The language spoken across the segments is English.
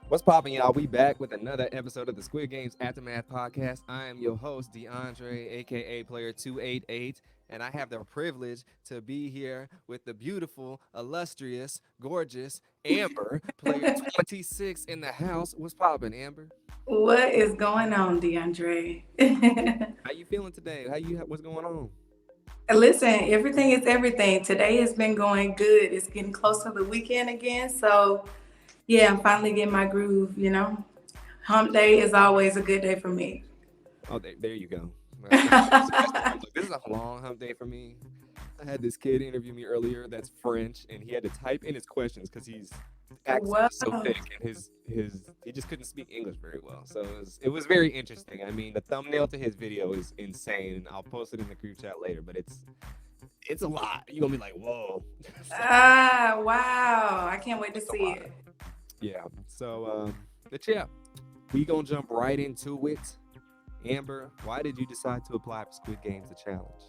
What's poppin', y'all? We back with another episode of the Squid Games Aftermath podcast. I am your host, DeAndre, aka Player 288, and I have the privilege to be here with the beautiful, illustrious, gorgeous Amber, Player 26 in the house. What's poppin', Amber? What is going on, DeAndre? How you feeling today? What's going on? Listen, everything is everything. Today has been going good. It's getting close to the weekend again. So, yeah, I'm finally getting my groove. Hump day is always a good day for me. Oh, there you go. This is a long hump day for me. I had this kid interview me earlier that's French, and he had to type in his questions because his accent Wow. is so thick, and his he just couldn't speak English very well. So it was very interesting. I mean, the thumbnail to his video is insane. I'll post it in the group chat later, but it's a lot. You're gonna be like, whoa. Wow. I can't wait to It's a see lot. it. Yeah. So, but yeah, we gonna jump right into it. Amber, why did you decide to apply for Squid Games, the challenge?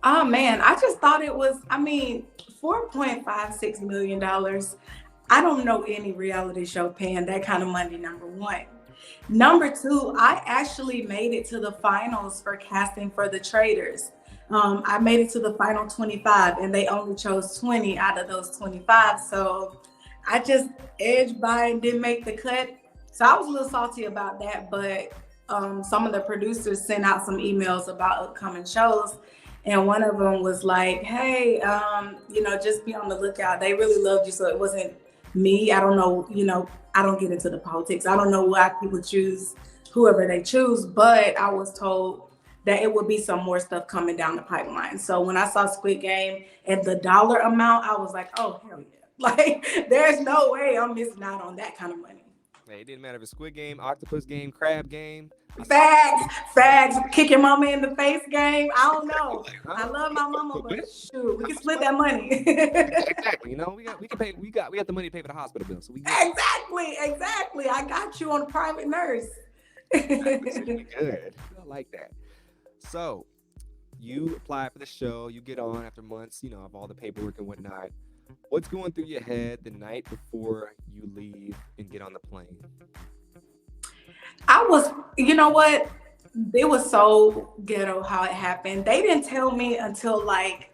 Oh, man. I just thought it was, $4.56 million. I don't know any reality show paying that kind of money, number one. Number two, I actually made it to the finals for casting for the traders. I made it to the final 25, and they only chose 20 out of those 25. So I just edged by and didn't make the cut. So I was a little salty about that, but some of the producers sent out some emails about upcoming shows. And one of them was like, hey, just be on the lookout. They really loved you. So it wasn't me. I don't know, I don't get into the politics. I don't know why people choose whoever they choose, but I was told that it would be some more stuff coming down the pipeline. So when I saw Squid Game and the dollar amount, I was like, oh, hell yeah. Like, there's no way I'm missing out on that kind of money. Hey, it didn't matter if it's Squid Game, Octopus Game, Crab Game. Facts, kick your mama in the face game. I don't know. Like, I huh? love my mama, What? but shoot, we can split that money. Exactly. We got the money to pay for the hospital bill, so we good. Exactly. I got you on a private nurse. Exactly. So we good. I like that. So you apply for the show, you get on after months, of all the paperwork and whatnot. What's going through your head the night before you leave and get on the plane? I was, you know what? It was so ghetto how it happened. They didn't tell me until like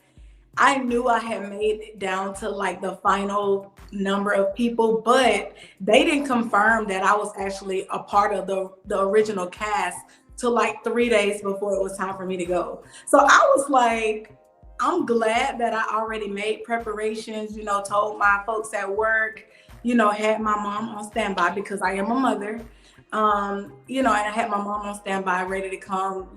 I knew I had made it down to like the final number of people, but they didn't confirm that I was actually a part of the original cast till like 3 days before it was time for me to go. So I was like, I'm glad that I already made preparations, told my folks at work, had my mom on standby because I am a mother. And I had my mom on standby ready to come,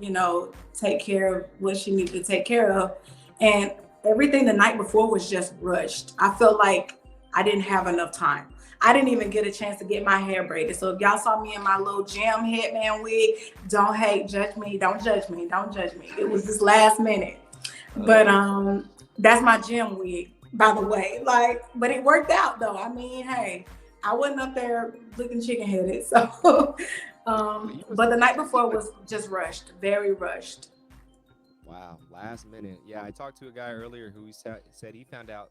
take care of what she needed to take care of. And everything the night before was just rushed. I felt like I didn't have enough time. I didn't even get a chance to get my hair braided. So if y'all saw me in my little jam headband wig, don't hate, judge me, don't judge me, don't judge me. It was just last minute. But that's my gym wig, by the way. Like, but it worked out though. I mean, hey, I wasn't up there looking chicken headed. So but the night before was just rushed, very rushed. Wow, last minute. Yeah, I talked to a guy earlier who said he found out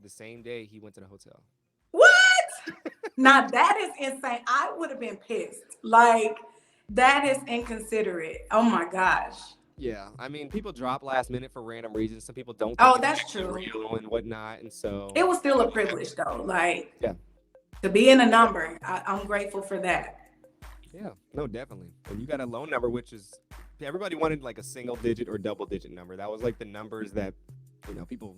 the same day he went to the hotel. What? Now that is insane. I would have been pissed. Like, that is inconsiderate. Oh my gosh. Yeah, I mean, people drop last minute for random reasons. Some people don't think Oh, it's that's actually true. real and whatnot, and so It was still a privilege though. Like, yeah, to be in a number, I'm grateful for that. yeah, no, definitely. And you got a low number, which is everybody wanted like a single digit or double digit number. That was like the numbers that people.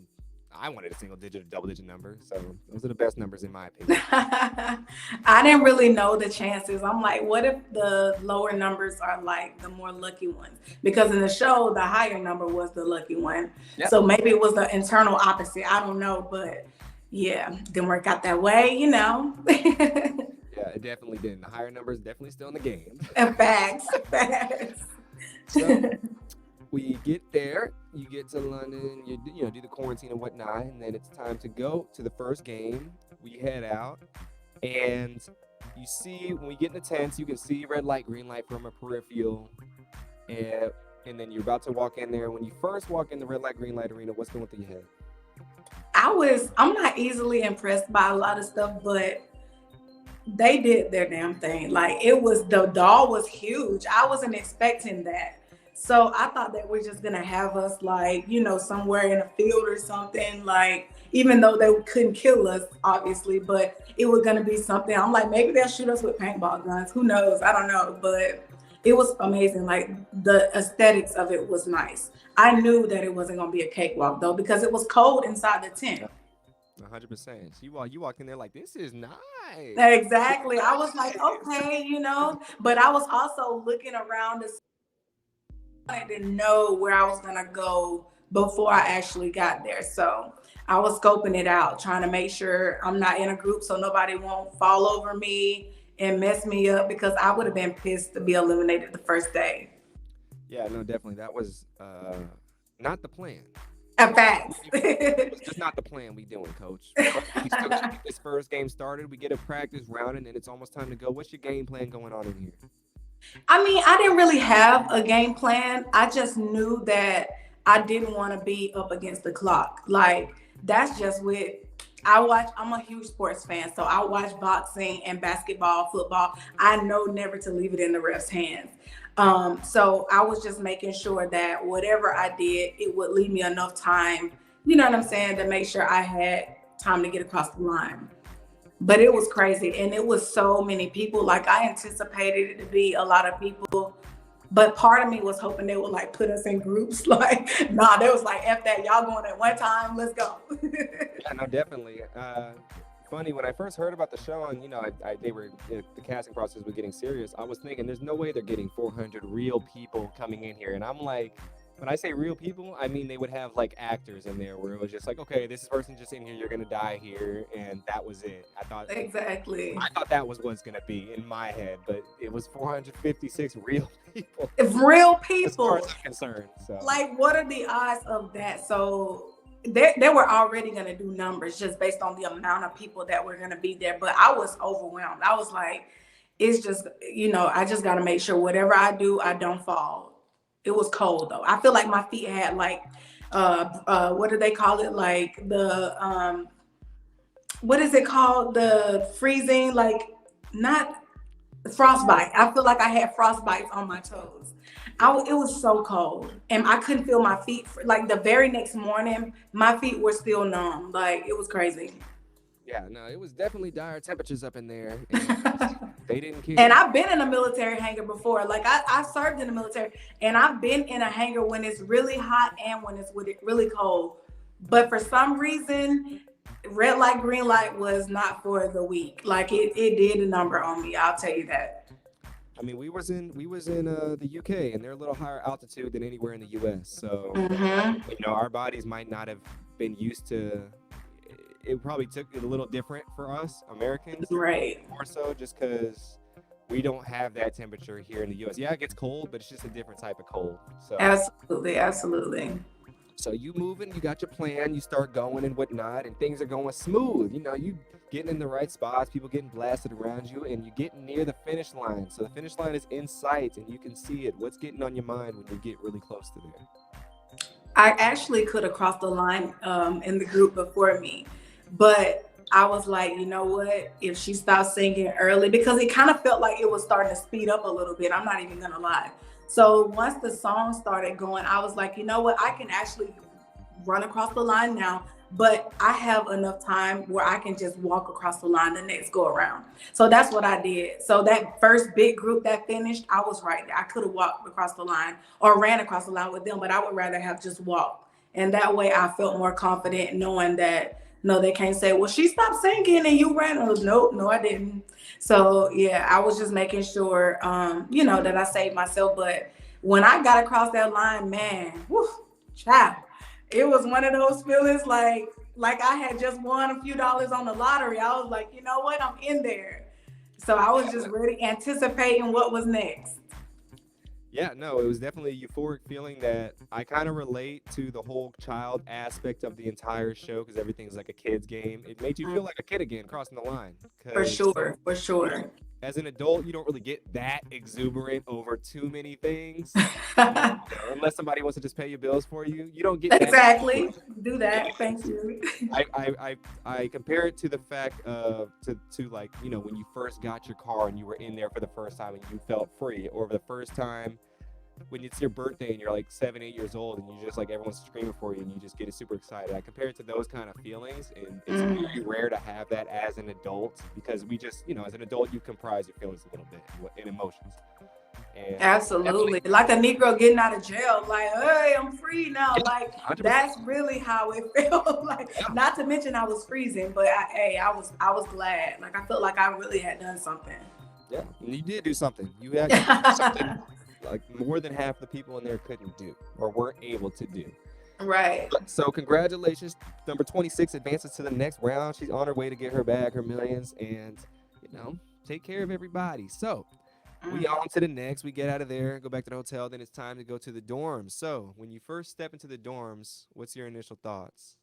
I wanted a single digit or double digit number, so those are the best numbers in my opinion. I didn't really know the chances. I'm like, what if the lower numbers are like the more lucky ones? Because in the show, the higher number was the lucky one. Yeah, So maybe it was the internal opposite. I don't know, but yeah, didn't work out that way. yeah, it definitely didn't. The higher numbers definitely still in the game. Facts. So we get there, you get to London, do the quarantine and whatnot, and then it's time to go to the first game. We head out, and you see when we get in the tents, you can see red light, green light from a peripheral, and then you're about to walk in there. When you first walk in the red light, green light arena, what's going through your head? I'm not easily impressed by a lot of stuff, but They did their damn thing. Like it was the doll was huge. I wasn't expecting that. So I thought that we're just gonna have us like, somewhere in a field or something, like even though they couldn't kill us, obviously, but it was gonna be something. I'm like, maybe they'll shoot us with paintball guns. Who knows? I don't know. But it was amazing. Like the aesthetics of it was nice. I knew that it wasn't gonna be a cakewalk though, because it was cold inside the tent. 100%. You walked in there like, this is nice. Exactly. I was like, okay, but I was also looking around to wanted to know where I was gonna go before I actually got there. So I was scoping it out, trying to make sure I'm not in a group so nobody won't fall over me and mess me up because I would have been pissed to be eliminated the first day. Yeah, no, definitely. That was not the plan. A fact. It was just not the plan we doing, coach. But we still gotta get this first game started. We get a practice round and then it's almost time to go. What's your game plan going on in here? I mean, I didn't really have a game plan. I just knew that I didn't want to be up against the clock. Like, that's just what I'm a huge sports fan. So I watch boxing and basketball, football. I know never to leave it in the ref's hands. So I was just making sure that whatever I did, it would leave me enough time, you know what I'm saying, to make sure I had time to get across the line. But it was crazy, and it was so many people. Like I anticipated it to be a lot of people, but part of me was hoping they would like put us in groups. Like, nah, they was like, F that, y'all going at one time, let's go. Yeah, no, definitely. Funny, when I first heard about the show and they were the casting process was getting serious, I was thinking there's no way they're getting 400 real people coming in here. And I'm like, when I say real people, I mean they would have like actors in there where it was just like, okay, this person just in here, you're gonna die here, and that was it. Exactly. I thought that was what's gonna be in my head, but it was 456 real people. If real As far people, as I'm concerned. So like, what are the odds of that? So they were already going to do numbers just based on the amount of people that were going to be there. But I was overwhelmed. I was like, it's just, I just got to make sure whatever I do, I don't fall. It was cold though. I feel like my feet had like, what do they call it? Like what is it called? The freezing, like not frostbite. I feel like I had frostbites on my toes. It was so cold, and I couldn't feel my feet. Like the very next morning, my feet were still numb. Like it was crazy. yeah, no, it was definitely dire temperatures up in there, and they didn't care. And I've been in a military hangar before. Like I served in the military, and I've been in a hangar when it's really hot and when it's really cold. But for some reason, red light, green light was not for the weak. Like it did a number on me. I'll tell you that. I mean, we was in the UK, and they're a little higher altitude than anywhere in the US. So Mm-hmm. our bodies might not have been used to. It probably took it a little different for us Americans, Right. more so just because we don't have that temperature here in the US. Yeah, it gets cold, but it's just a different type of cold. Absolutely. Absolutely. So you moving, you got your plan, you start going and whatnot, and things are going smooth. You getting in the right spots, people getting blasted around you, and you getting near the finish line. So the finish line is in sight, and you can see it. What's getting on your mind when you get really close to there? I actually could have crossed the line in the group before me, but I was like, you know what? If she stopped singing early, because it kind of felt like it was starting to speed up a little bit. I'm not even gonna lie. So once the song started going, I was like, you know what? I can actually run across the line now, but I have enough time where I can just walk across the line the next go around. So that's what I did. So that first big group that finished, I was right there. I could have walked across the line or ran across the line with them, but I would rather have just walked. And that way I felt more confident knowing that no, they can't say, well, she stopped singing and you ran. Nope, no, I didn't. So yeah, I was just making sure, that I saved myself. But when I got across that line, man, whew, child, it was one of those feelings like I had just won a few dollars on the lottery. I was like, you know what, I'm in there. So I was just really anticipating what was next. Yeah, no, it was definitely a euphoric feeling that I kind of relate to the whole child aspect of the entire show because everything's like a kid's game. It made you feel like a kid again crossing the line. For Because sure, for sure. as an adult, you don't really get that exuberant over too many things. Unless somebody wants to just pay your bills for you, you don't get that Exactly. exuberant. Do And that. Thank you. I compare it to the fact of to like, when you first got your car and you were in there for the first time and you felt free, or the first time when it's your birthday and you're like 7, 8 years old and you just like everyone's screaming for you and you just get super excited. I compare it to those kind of feelings, and it's Mm. very rare to have that as an adult, because we just, as an adult, you comprise your feelings a little bit and emotions. And Absolutely. definitely, Like a Negro getting out of jail, like, hey, I'm free now. yeah, Like, 100%. that's really how it felt. Like, Yeah, not to mention I was freezing, but I was glad. Like, I felt like I really had done something. yeah. And you did do something. You did do something like more than half the people in there couldn't do or weren't able to do. Right. So congratulations, number 26 advances to the next round. She's on her way to get her bag, her millions, and you know, take care of everybody. So we Mm. on to the next. We get out of there, go back to the hotel. Then it's time to go to the dorms. So when you first step into the dorms, what's your initial thoughts?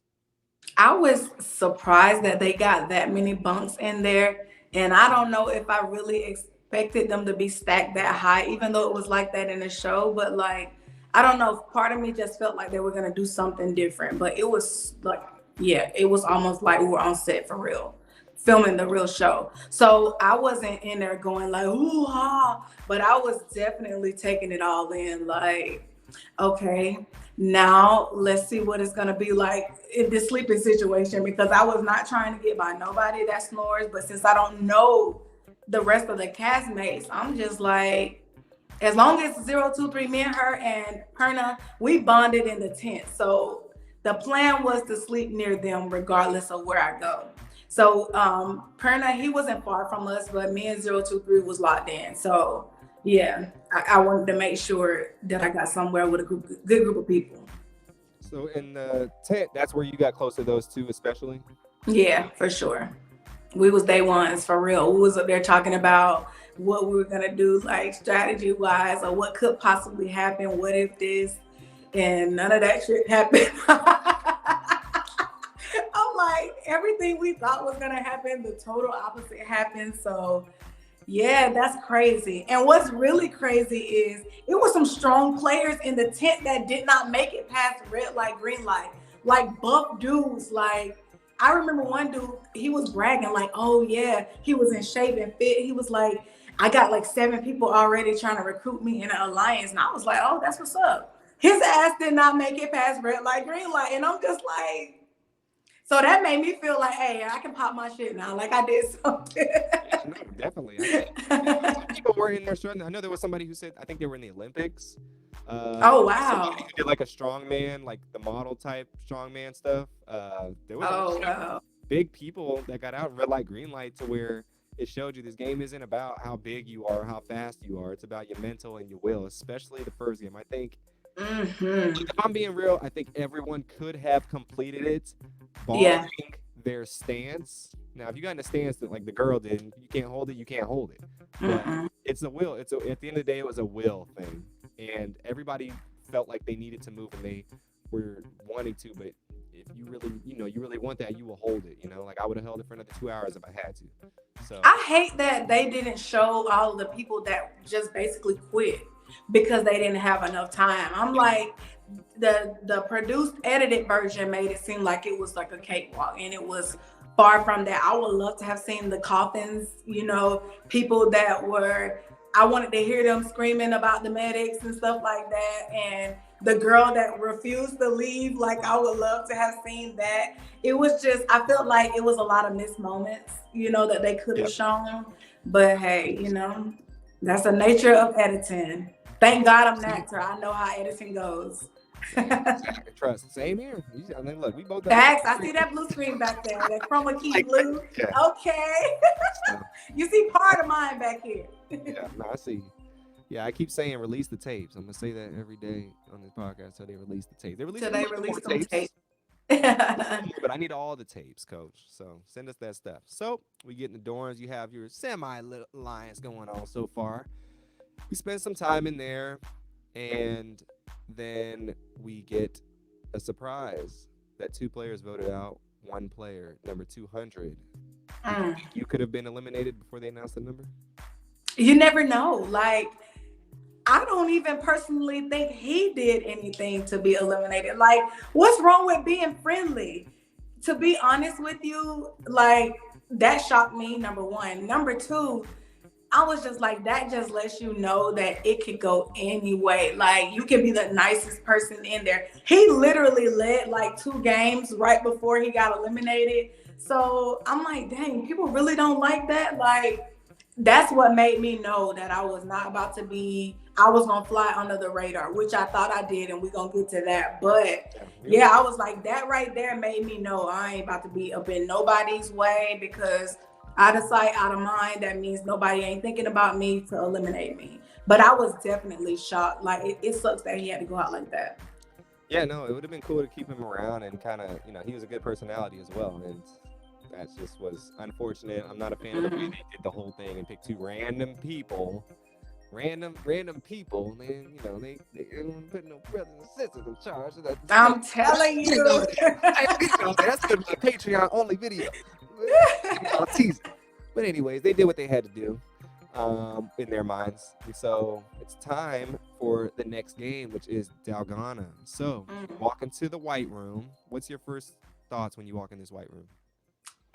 I was surprised that they got that many bunks in there. And I don't know if I really expected them to be stacked that high, even though it was like that in the show. But like, I don't know. Part of me just felt like they were going to do something different. But it was like, yeah, it was almost like we were on set for real, filming the real show. So I wasn't in there going like, ooh, ha. But I was definitely taking it all in. Like, okay, now let's see what it's gonna be like in this sleeping situation, because I was not trying to get by nobody that snores, but since I don't know the rest of the castmates, I'm just like, as long as 023, me and her and Perna, we bonded in the tent. So the plan was to sleep near them regardless of where I go. So Perna, he wasn't far from us, but me and 023 was locked in. So yeah, I wanted to make sure that I got somewhere with a good group of people. So in the tent, that's where you got close to those two, especially. Yeah, for sure. We was day ones for real. We was up there talking about what we were gonna do, like strategy wise, or what could possibly happen. What if this? And none of that shit happened. I'm like, everything we thought was gonna happen, the total opposite happened. So yeah, that's crazy. And what's really crazy is it was some strong players in the tent that did not make it past red light, green light. Like buff dudes. Like I remember one dude, he was bragging, like, oh yeah, he was in shape and fit. He was like, I got like 7 people already trying to recruit me in an alliance. And I was like, oh, that's what's up. His ass did not make it past red light, green light. And I'm just like, so that made me feel like, hey, I can pop my shit now. Like I did something. Yeah, no, definitely. I think some people were in there struggling. I know there was somebody who said, I think they were in the Olympics. Oh Somebody wow. who did like a strongman, like the model type strongman stuff. There was a Oh lot of wow. big people that got out red light, green light, to where it showed you this game isn't about how big you are, how fast you are. It's about your mental and your will, especially the first game. I think, Mm-hmm. if I'm being real, I think everyone could have completed it, Yeah. barring their stance. Now, if you got in a stance that like the girl did, you can't hold it, you can't hold it. But Mm-mm. it's a will. At the end of the day, it was a will thing, and everybody felt like they needed to move and they were wanting to. But if you really, you really want that, you will hold it. Like I would have held it for another 2 hours if I had to. So I hate that they didn't show all of the people that just basically quit because they didn't have enough time. I'm like, the produced edited version made it seem like it was like a cakewalk, and it was far from that. I would love to have seen the coffins, people that were, I wanted to hear them screaming about the medics and stuff like that. And the girl that refused to leave, like I would love to have seen that. It was just, I felt like it was a lot of missed moments, that they could have yeah, shown. But hey, that's the nature of editing. Thank God I'm an actor. I know how editing goes. exactly. Trust. Same here. I mean, look, we both done it. Facts. I see that blue screen back there. That chroma key Like, blue. yeah. Okay. So, You see part of mine back here. yeah. No, I see. Yeah, I keep saying release the tapes. I'm gonna say that every day on this podcast until they release the tapes. They released Till a they little bit release more them tapes. tapes. But I need all the tapes, coach. So send us that stuff. So we get in the dorms. You have your semi alliance going on so far. We spend some time in there, and then we get a surprise that two players voted out one player, number 200. Did you Mm. think you could have been eliminated before they announced the number? You never know. Like, I don't even personally think he did anything to be eliminated. Like, what's wrong with being friendly? To be honest with you, like, that shocked me, number one. Number two, I was just like, that just lets you know that it could go any way. Like, you can be the nicest person in there. He literally led like 2 games right before he got eliminated. So I'm like, dang, people really don't like that. Like, that's what made me know that I was not about to be, I was gonna fly under the radar, which I thought I did, and we're gonna get to that. But Yeah, yeah, I was like, that right there made me know I ain't about to be up in nobody's way, because out of sight, out of mind, that means nobody ain't thinking about me to eliminate me. But I was definitely shocked. Like, it sucks that he had to go out like that. yeah, no, it would have been cool to keep him around and kind of, he was a good personality as well, and that just was unfortunate. I'm not a fan of the way Mhm. they did the whole thing and picked two random people, random people. Man, they don't put no brothers and sisters in charge. So that's I'm telling you. I ain't getting on there. That's gonna be a Patreon only video. I'll tease it. But anyways, they did what they had to do in their minds. And so it's time for the next game, which is Dalgana. So you Mm. walk into the white room. What's your first thoughts when you walk in this white room?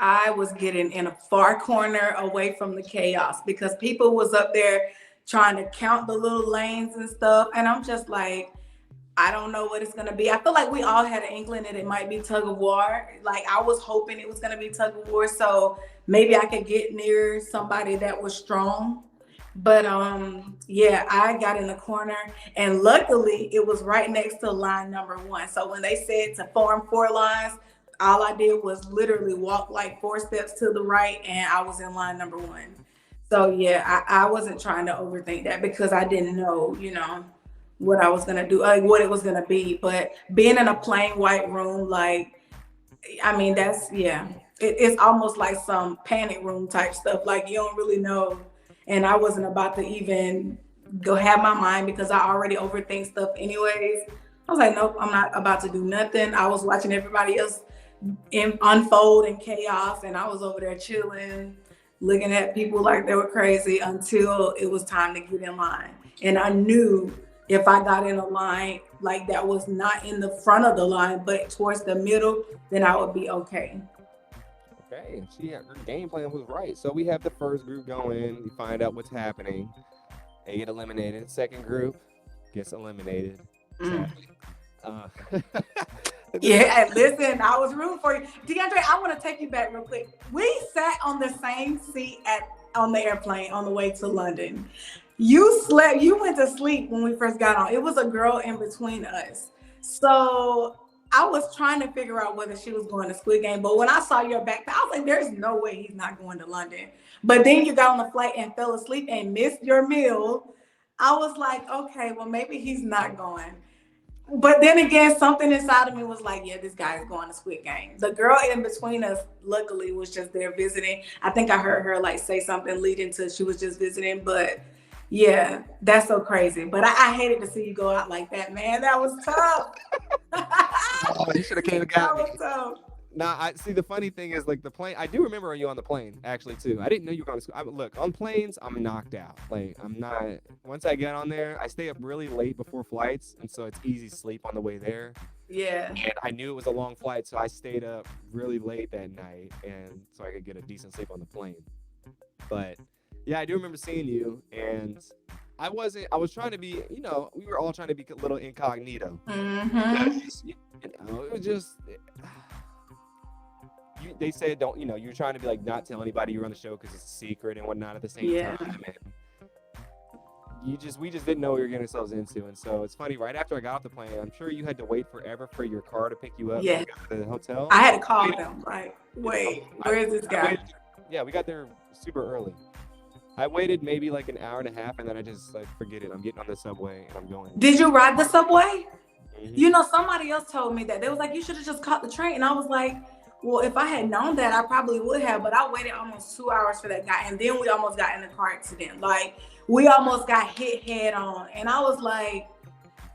I was getting in a far corner away from the chaos, because people was up there trying to count the little lanes and stuff. And I'm just like, I don't know what it's gonna be. I feel like we all had an inkling that it might be tug of war. Like, I was hoping it was gonna be tug of war, so maybe I could get near somebody that was strong. But yeah, I got in the corner, and luckily it was right next to line number one. So when they said to form 4 lines, all I did was literally walk like 4 steps to the right, and I was in line number one. So yeah, I wasn't trying to overthink that, because I didn't know, what I was gonna do, like what it was gonna be. But being in a plain white room, like, I mean, that's, yeah, it's almost like some panic room type stuff. Like, you don't really know. And I wasn't about to even go have my mind, because I already overthink stuff anyways. I was like, nope, I'm not about to do nothing. I was watching everybody else unfold in chaos, and I was over there chilling, looking at people like they were crazy, until it was time to get in line. And I knew if I got in a line like that was not in the front of the line but towards the middle, then I would be okay. Okay, her game plan was right. So we have the first group go in, you find out what's happening, they get eliminated. Second group gets eliminated, Mm. sadly. Uh, Yeah, and listen, I was rooting for you, DeAndre. I want to take you back real quick. We sat on the same seat at on the airplane on the way to London. You slept. You went to sleep when we first got on. It was a girl in between us. So I was trying to figure out whether she was going to Squid Game. But when I saw your backpack, I was like, "There's no way he's not going to London." But then you got on the flight and fell asleep and missed your meal. I was like, "Okay, well maybe he's not going." But then again, something inside of me was like, yeah, this guy is going to Squid Game. The girl in between us, luckily, was just there visiting. I think I heard her like say something leading to she was just visiting. But yeah, that's so crazy. But I hated to see you go out like that, man. That was tough. oh, you should have came and That got me. was tough. Nah, I see. The funny thing is, like the plane. I do remember you on the plane actually too. I didn't know you were going to school. Look, on planes, I'm knocked out. Like I'm not. Once I get on there, I stay up really late before flights, and so it's easy sleep on the way there. Yeah. And I knew it was a long flight, so I stayed up really late that night, and so I could get a decent sleep on the plane. But yeah, I do remember seeing you, and I wasn't. I was trying to be. We were all trying to be a little incognito. Mm-hmm. It was just. They said don't you're trying to be like not tell anybody you're on the show because it's a secret and whatnot at the same Yeah. time, and we just didn't know what we were getting ourselves into. And so it's funny, right after I got off the plane, I'm sure you had to wait forever for your car to pick you up when Yeah. you got to the hotel. I had to call them. Like, wait, I, where is this I guy? waited, yeah, we got there super early. I waited maybe like an hour and a half, and then I just like forget it, I'm getting on the subway and I'm going. Did you ride the subway? Mm-hmm. Somebody else told me that. They was like, you should have just caught the train. And I was like, well, if I had known that, I probably would have. But I waited almost 2 hours for that guy. And then we almost got in a car accident. Like, we almost got hit head on. And I was like,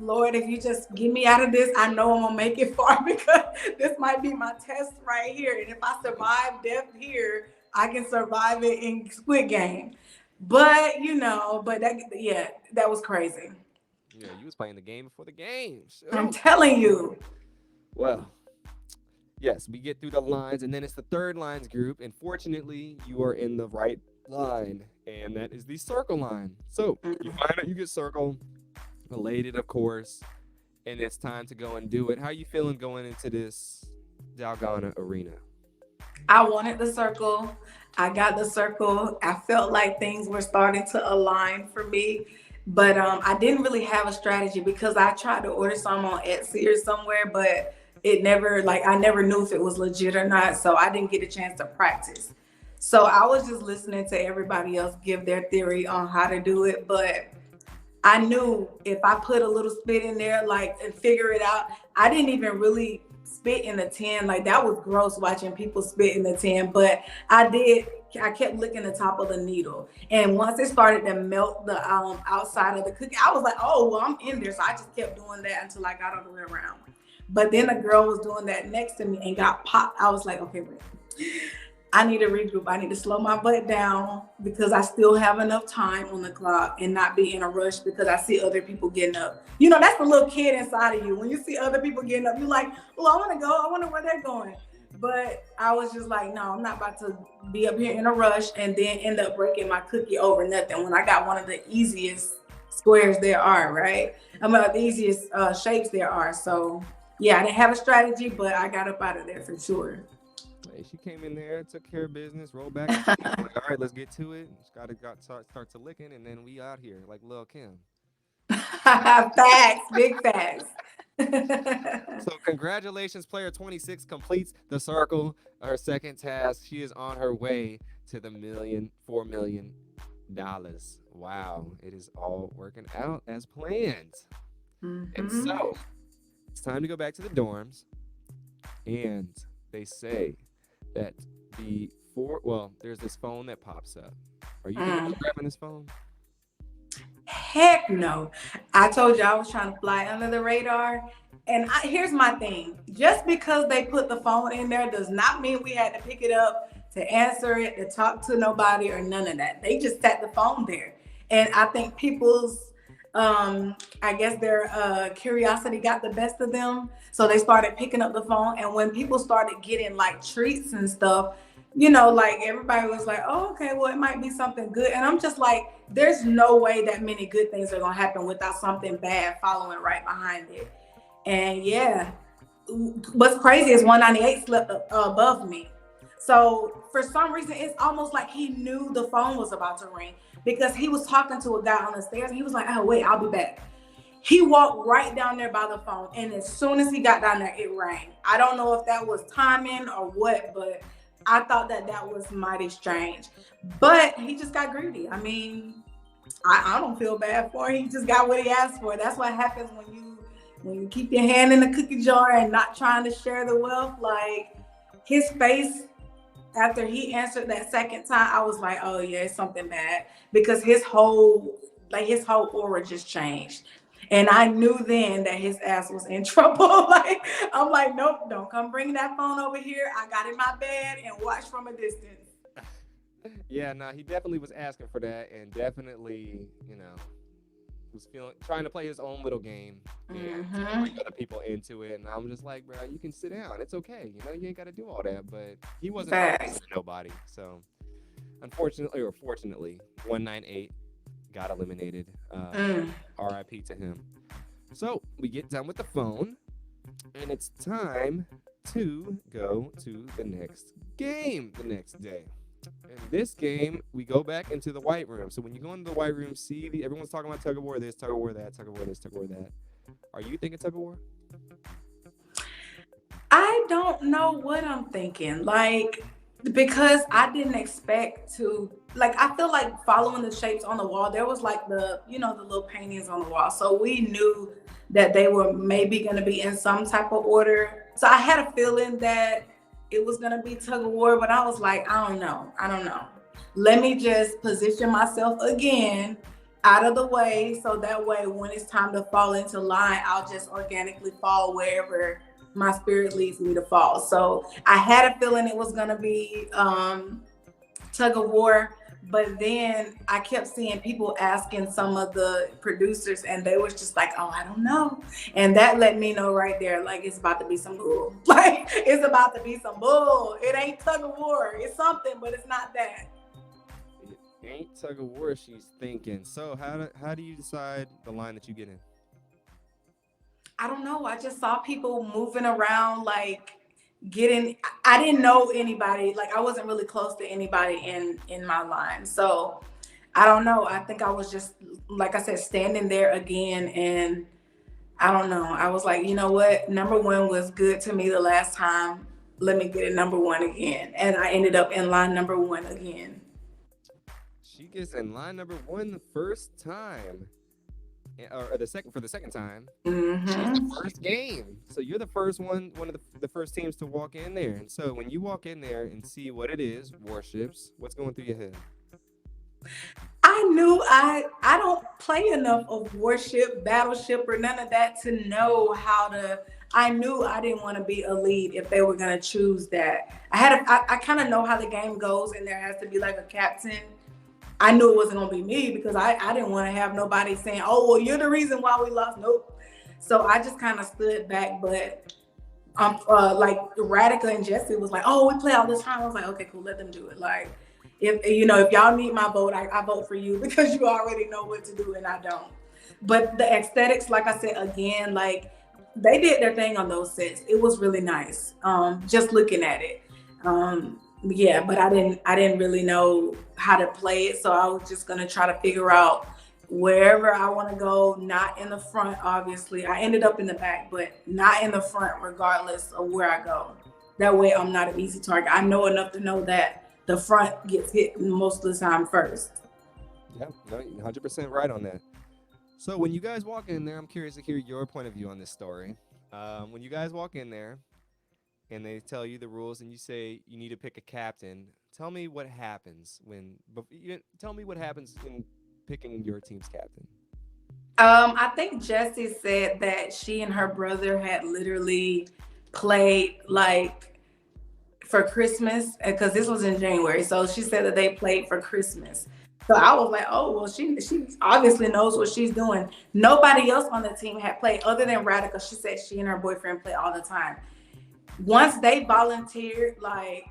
Lord, if you just get me out of this, I know I'm going to make it far, because this might be my test right here. And if I survive death here, I can survive it in Squid Game. But but that, yeah, that was crazy. Yeah, you was playing the game before the game. I'm Shoot. telling you. Well, yes, we get through the lines, and then it's the third lines group. And fortunately, you are in the right line, and that is the circle line. So you Mm. find out you get circle, elated, of course, and it's time to go and do it. How you feeling going into this Dalgona arena? I wanted the circle. I got the circle. I felt like things were starting to align for me. But I didn't really have a strategy because I tried to order some on Etsy or somewhere, but it never, like, I never knew if it was legit or not. So I didn't get a chance to practice. So I was just listening to everybody else give their theory on how to do it. But I knew if I put a little spit in there, like, and figure it out. I didn't even really spit in the tin. Like, that was gross watching people spit in the tin. But I did. I kept licking the top of the needle, and once it started to melt the outside of the cookie, I was like, "Oh, well, I'm in there." So I just kept doing that until I got all the way around. But then a girl was doing that next to me and got popped. I was like, "Okay, wait. I need to regroup. I need to slow my butt down because I still have enough time on the clock and not be in a rush because I see other people getting up." That's the little kid inside of you. When you see other people getting up, you're like, "Oh, I want to go. I wonder where they're going." But I was just like, no, I'm not about to be up here in a rush and then end up breaking my cookie over nothing when I got one of the easiest squares there are, right? I mean, the easiest shapes there are. So, yeah, I didn't have a strategy, but I got up out of there for sure. Hey, she came in there, took care of business, rolled back the tape. Like, all right, let's get to it. Just start to licking, and then we out here like Lil Kim. Facts, big facts. So congratulations, player 26 completes the circle. Her second task. She is on her way to the $4 million. Wow, it is all working out as planned. And Hmm. so it's time to go back to the dorms. And they say that there's this phone that pops up. Are you thinking Mm. about grabbing this phone? Heck no. I told you I was trying to fly under the radar. And here's my thing, just because they put the phone in there does not mean we had to pick it up to answer it, to talk to nobody, or none of that. They just set the phone there. And I think people's, I guess their curiosity got the best of them. So they started picking up the phone. And when people started getting like treats and stuff, like everybody was like, "Oh, okay, well, it might be something good." And I'm just like, there's no way that many good things are gonna happen without something bad following right behind it. And yeah, what's crazy is 198 slept above me. So for some reason, it's almost like he knew the phone was about to ring because he was talking to a guy on the stairs and he was like, "Oh, wait, I'll be back." He walked right down there by the phone, and as soon as he got down there, it rang. I don't know if that was timing or what, but I thought that that was mighty strange. But he just got greedy. I mean, I don't feel bad for him. He just got what he asked for. That's what happens when you keep your hand in the cookie jar and not trying to share the wealth. Like, his face after he answered that second time, I was like, "Oh yeah, it's something bad," because his whole aura just changed. And I knew then that his ass was in trouble. Like, I'm like, "Nope, don't come bring that phone over here. I got in my bed and watch from a distance." Yeah, no, he definitely was asking for that, and definitely, was feeling trying to play his own little game and Hmm. bring other people into it. And I'm just like, bro, you can sit down. It's okay. You ain't got to do all that. But he wasn't trying to Facts. listen to nobody. So unfortunately, or fortunately, 198 got eliminated. Mm. RIP to him. So we get done with the phone, and it's time to go to the next game the next day. In this game, we go back into the white room. So when you go into the white room, everyone's talking about tug of war this, tug of war that, tug of war this, tug of war that. Are you thinking tug of war? I don't know what I'm thinking. Like, because I didn't expect to, like, I feel like following the shapes on the wall, there was like the little paintings on the wall. So we knew that they were maybe going to be in some type of order. So I had a feeling that it was going to be tug of war, but I was like, I don't know. I don't know. Let me just position myself again out of the way so that way when it's time to fall into line, I'll just organically fall wherever my spirit leads me to fall. So I had a feeling it was gonna be tug of war, But then I kept seeing people asking some of the producers, and they was just like, "Oh, I don't know," and that let me know right there, like it's about to be some bull. Like it's about to be some bull. It ain't tug of war. It's something, but it's not that. It ain't tug of war, she's thinking. So how do you decide the line that you get in? I don't know. I just saw people moving around, like getting. I didn't know anybody. Like I wasn't really close to anybody in my line, so I don't know. I think I was just, like I said, standing there again, and I don't know. I was like, you know what? Number one was good to me the last time. Let me get it number one again, and I ended up in line number one again. She gets in line number one the first time. Or the second for the second time. She's the Hmm. first game. So you're the first one of the first teams to walk in there. And so when you walk in there and see what it is, warships, what's going through your head? I knew I don't play enough of Warship, Battleship, or none of that to know how to. I knew I didn't want to be a lead if they were gonna choose that. I kind of know how the game goes, and there has to be like a captain. I knew it wasn't gonna be me because I didn't want to have nobody saying, "Oh, well, you're the reason why we lost." Nope. So I just kind of stood back, but like Radica and Jesse was like, "Oh, we play all this time." I was like, "Okay, cool, let them do it." Like, if y'all need my vote, I vote for you because you already know what to do and I don't. But the aesthetics, like I said again, like they did their thing on those sets. It was really nice. Just looking at it. Yeah, but I didn't really know how to play it, so I was just gonna try to figure out wherever I want to go, not in the front, obviously. I ended up in the back, but not in the front, regardless of where I go. That way, I'm not an easy target. I know enough to know that the front gets hit most of the time first. Yeah, no, 100% right on that. So when you guys walk in there, I'm curious to hear your point of view on this story. When you guys walk in there and they tell you the rules and you say you need to pick a captain, tell me what happens tell me what happens in picking your team's captain. I think Jessie said that she and her brother had literally played like for Christmas because this was in January. So she said that they played for Christmas. So I was like, oh well, she obviously knows what she's doing. Nobody else on the team had played other than Radica. She said she and her boyfriend play all the time. Once they volunteered, like,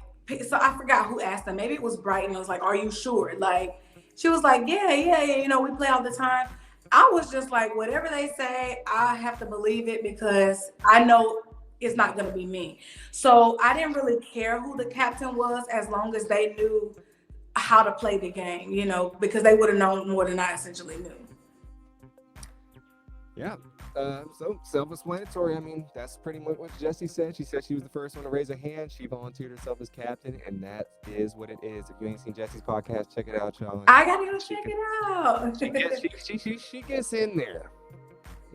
so I forgot who asked them. Maybe it was Brighton. I was like, "Are you sure?" Like, she was like, "Yeah, yeah, yeah. We play all the time." I was just like, whatever they say, I have to believe it because I know it's not going to be me. So I didn't really care who the captain was as long as they knew how to play the game, because they would have known more than I essentially knew. Yeah. So self-explanatory. I mean, that's pretty much what Jessie said. She said she was the first one to raise her hand. She volunteered herself as captain, and that is what it is. If you ain't seen Jessie's podcast, check it out, y'all. I got to go She check can, it out. she gets in there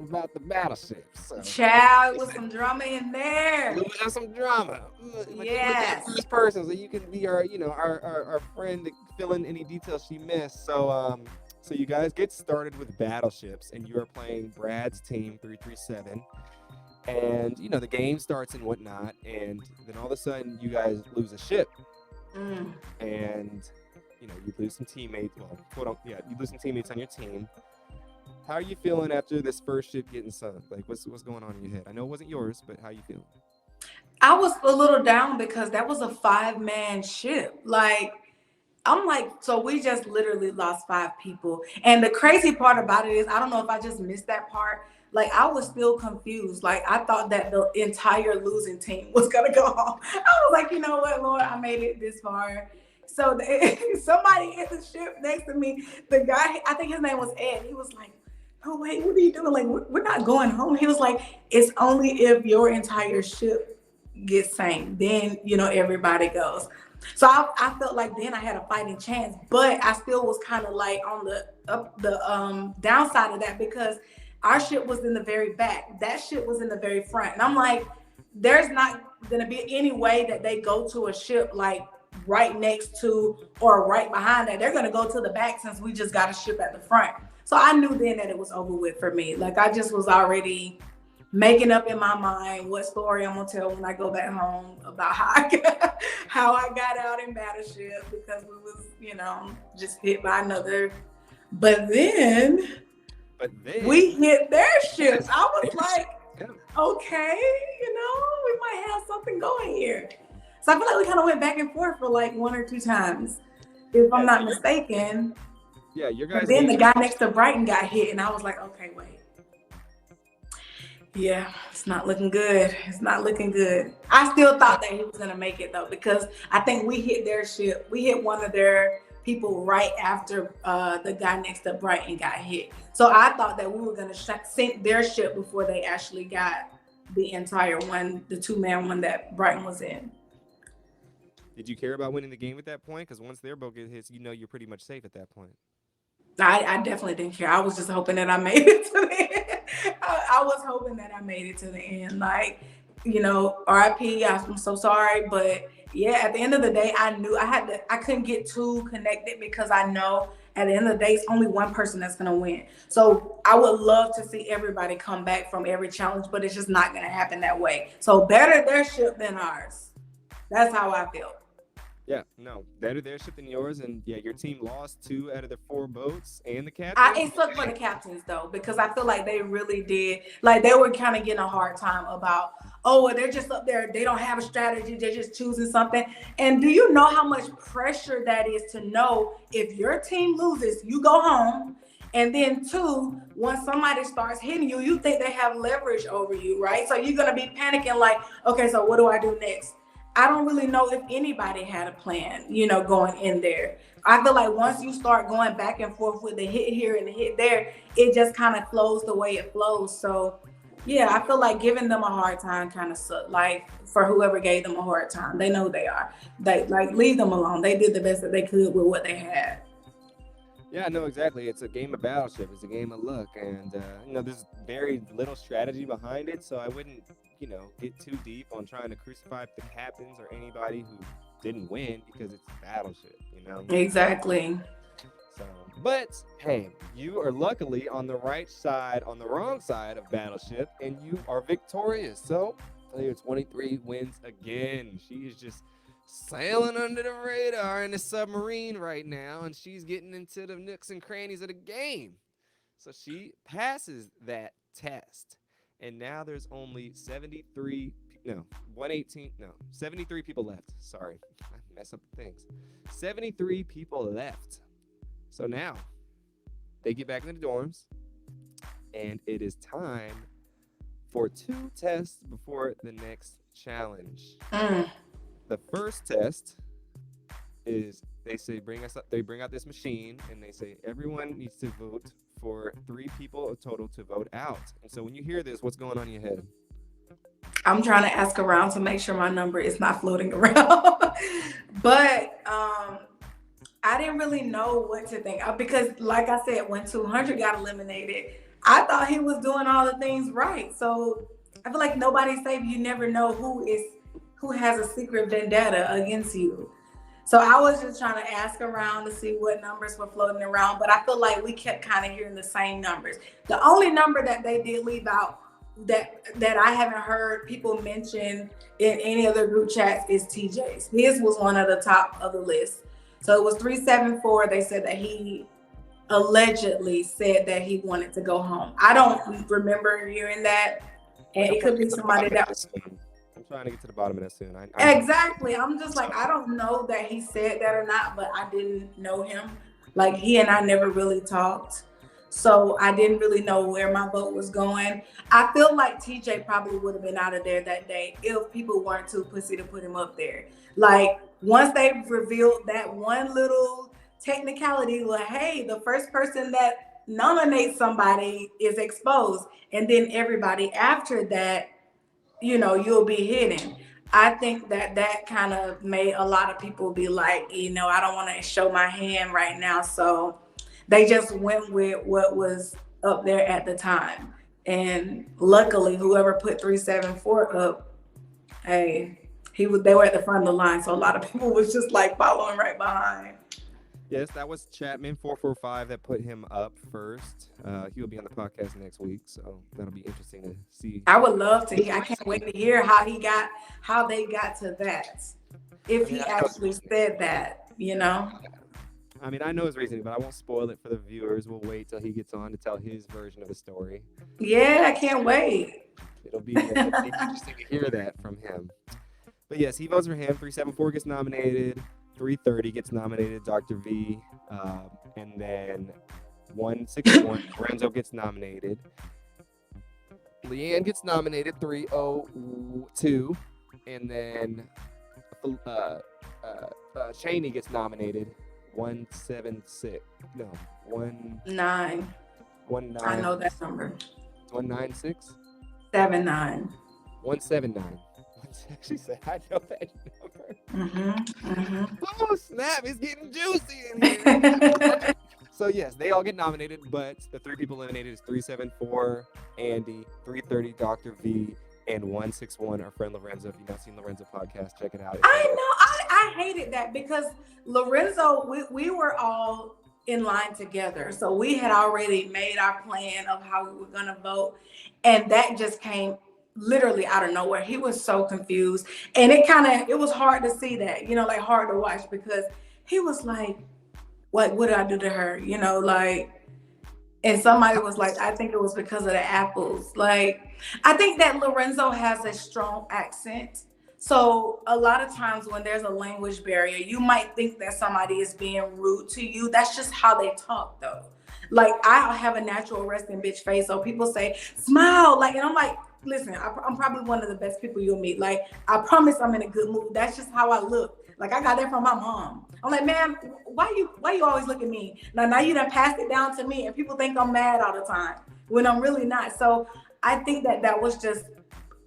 about the battleships. So Child she with said some drama in a there. little bit of some drama. But you look at the Yes. first person, so you can be our friend to fill in any details she missed. So you guys get started with battleships, and you are playing Brad's team 337. And the game starts and whatnot, and then all of a sudden you guys lose a ship, Mm. and you lose some teammates. Well, yeah, you lose some teammates on your team. How are you feeling after this first ship getting sunk? Like, what's going on in your head? I know it wasn't yours, but how you feeling? I was a little down because that was a five-man ship. Like, I'm like, so we just literally lost five people. And the crazy part about it is, I don't know if I just missed that part. Like, I was still confused. Like, I thought that the entire losing team was gonna go home. I was like, you know what, Lord, I made it this far. So somebody in the ship next to me, the guy, I think his name was Ed. He was like, "Oh wait, what are you doing? Like, we're not going home." He was like, "It's only if your entire ship gets sank, then everybody goes." So I felt like then I had a fighting chance, but I still was kind of like on the downside of that because our ship was in the very back, that ship was in the very front, and I'm like, there's not gonna be any way that they go to a ship like right next to or right behind that. They're gonna go to the back since we just got a ship at the front. So I knew then that it was over with for me. Like I just was already making up in my mind what story I'm gonna tell when I go back home about how I got out in Battleship because we was, just hit by another. But then But we then, hit their ship. yes, I was their like, ship. Yeah. okay, we might have something going here. So I feel like we kind of went back and forth for like one or two times, if I'm Yeah, so not mistaken. your And guys' then game the guy next finished. to Brighton got hit, and I was like, okay, wait. Yeah, it's not looking good. It's not looking good. I still thought that he was gonna make it though, because I think we hit their ship. We hit one of their people right after the guy next to Brighton got hit. So I thought that we were gonna sink their ship before they actually got the entire one, the 2-man one that Brighton was in. Did you care about winning the game at that point? Because once their boat gets hit, you're pretty much safe at that point. I definitely didn't care. I was just hoping that I made it to the end. I was hoping that I made it to the end. Like, RIP, I'm so sorry. But yeah, at the end of the day, I knew I couldn't get too connected because I know at the end of the day, it's only one person that's going to win. So I would love to see everybody come back from every challenge, but it's just not going to happen that way. So better their ship than ours. That's how I feel. Yeah, no, better their ship than yours, and yeah, your team lost 2 out of their 4 boats and the captain. It sucked for the captains though, because I feel like they really did. Like they were kind of getting a hard time about, oh, well, they're just up there. They don't have a strategy. They're just choosing something. And do you know how much pressure that is to know if your team loses, you go home. And then 2, once somebody starts hitting you, you think they have leverage over you, right? So you're going to be panicking like, okay, so what do I do next? I don't really know if anybody had a plan, going in there. I feel like once you start going back and forth with the hit here and the hit there, it just kind of flows the way it flows. So, yeah, I feel like giving them a hard time kind of sucked. Like for whoever gave them a hard time, they know who they are. They like leave them alone. They did the best that they could with what they had. Yeah, no, exactly. It's a game of Battleship. It's a game of luck, and there's very little strategy behind it. So I wouldn't, get too deep on trying to crucify the captains or anybody who didn't win because it's Battleship. Exactly. So, but hey, you are luckily on the right side, on the wrong side of Battleship, and you are victorious. So, player 23 wins again. She is just sailing under the radar in the submarine right now, and she's getting into the nooks and crannies of the game. So she passes that test. And now there's only 73 people left. Sorry, I mess up things. 73 people left. So now they get back into the dorms, and it is time for 2 tests before the next challenge. The first test is they bring out this machine, and they say everyone needs to vote for 3 people total to vote out. And so when you hear this, what's going on in your head? I'm trying to ask around to make sure my number is not floating around. But I didn't really know what to think because, like I said, when 200 got eliminated, I thought he was doing all the things right. So I feel like nobody's safe. You never know who has a secret vendetta against you. So I was just trying to ask around to see what numbers were floating around, but I feel like we kept kind of hearing the same numbers. The only number that they did leave out that I haven't heard people mention in any other group chats is TJ's. His was one of the top of the list. So it was 374. They said that he allegedly said that he wanted to go home. I don't remember hearing that. And it could be somebody that I'm trying to get to the bottom of that soon. Exactly. I'm just like, I don't know that he said that or not, but I didn't know him. Like he and I never really talked. So I didn't really know where my vote was going. I feel like TJ probably would have been out of there that day if people weren't too pussy to put him up there. Like once they revealed that one little technicality, well, hey, the first person that nominates somebody is exposed. And then everybody after that, you'll be hidden. I think that kind of made a lot of people be like, I don't want to show my hand right now. So they just went with what was up there at the time. And luckily, whoever put 374 up, hey, they were at the front of the line. So a lot of people was just like following right behind. Yes, that was Chapman 445 that put him up first. He will be on the podcast next week, so that'll be interesting to see. I would love to His hear. I can't wait reasoning. to hear how they got to that. I If mean, he I know his actually reasoning. said that, you know. I mean, I know his reasoning, but I won't spoil it for the viewers. We'll wait till he gets on to tell his version of the story. Yeah, I can't wait. It'll be interesting to hear that from him. But yes, he votes for him. 374 gets nominated. 330 gets nominated. Dr. V, and then 161 Renzo gets nominated. Leanne gets nominated 302, and then uh, Cheney gets nominated 176. No, one 9. one I nine know that number. 196 7-9. 179. She said, "I know that number." Mm-hmm. Oh snap! It's getting juicy in here. Mm-hmm. So yes, they all get nominated, but the three people eliminated is 374 Andy, 330 Dr. V, and 161 our friend Lorenzo. If you've not seen Lorenzo podcast, check it out. I know. I hated that because Lorenzo, we were all in line together. So we had already made our plan of how we were going to vote. And that just came literally out of nowhere. He was so confused. And it was hard to see that, like hard to watch because he was like, what did I do to her? And somebody was like, I think it was because of the apples. Like, I think that Lorenzo has a strong accent. So a lot of times when there's a language barrier, you might think that somebody is being rude to you. That's just how they talk though. Like I have a natural resting bitch face. So people say, smile. And I'm like, listen, I'm probably one of the best people you'll meet. Like, I promise I'm in a good mood. That's just how I look. Like I got that from my mom. I'm like, man, why you always look at me? Now you done passed it down to me, and people think I'm mad all the time when I'm really not. So I think that was just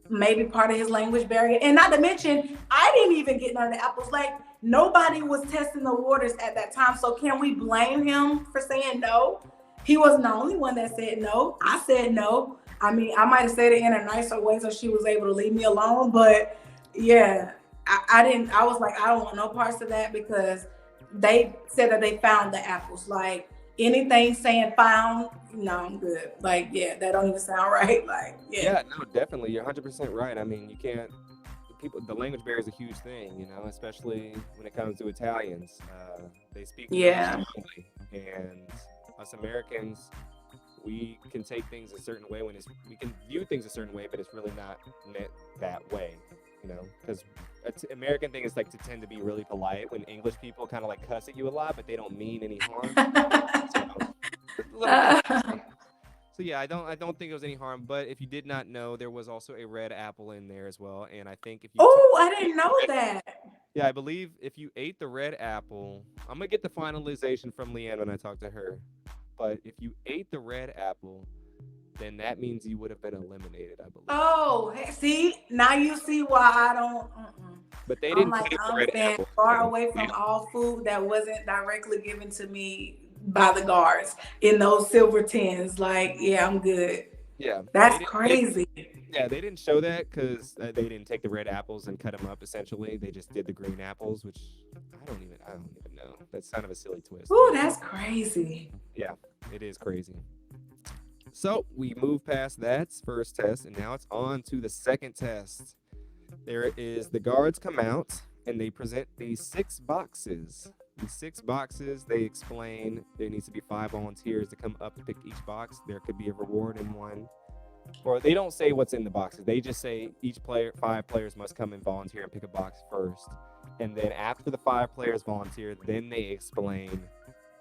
maybe part of his language barrier, and not to mention, I didn't even get none of the apples. Like nobody was testing the waters at that time. So can we blame him for saying no? He wasn't the only one that said no. I said no. I mean, I might have said it in a nicer way so she was able to leave me alone, but yeah. I didn't. I was like, I don't want no parts of that because they said that they found the apples. Like anything saying found, no, I'm good. Like, yeah, that don't even sound right. Like, yeah. Yeah, no, definitely. You're 100% right. I mean, you can't. The language barrier is a huge thing, especially when it comes to Italians. They speak Yeah. differently, and us Americans, we can take things a certain way we can view things a certain way, but it's really not meant that way. Because American thing is like to tend to be really polite when English people kind of like cuss at you a lot, but they don't mean any harm. So, it's a little confusing. So yeah, I don't think it was any harm. But if you did not know, there was also a red apple in there as well. And I think if you Oh, I didn't know that. yeah, I believe if you ate the red apple, I'm gonna get the finalization from Leanne when I talk to her. But if you ate the red apple, then that means you would have been eliminated, I believe. Oh, see, now you see why I don't. But they I'm didn't like, put it the I'm red staying apple. far away from all food that wasn't directly given to me by the guards in those silver tins. Like, yeah, I'm good. Yeah, That's crazy. yeah, they didn't show that because they didn't take the red apples and cut them up. Essentially, they just did the green apples, which I don't even know. That's kind of a silly twist. Ooh, that's crazy. Yeah, it is crazy. So we move past that first test, and now it's on to the second test. There is the guards come out and they present these 6 boxes. These 6 boxes, they explain there needs to be 5 volunteers to come up to pick each box. There could be a reward in one. Or they don't say what's in the boxes. They just say 5 players must come and volunteer and pick a box first. And then after the 5 players volunteer, then they explain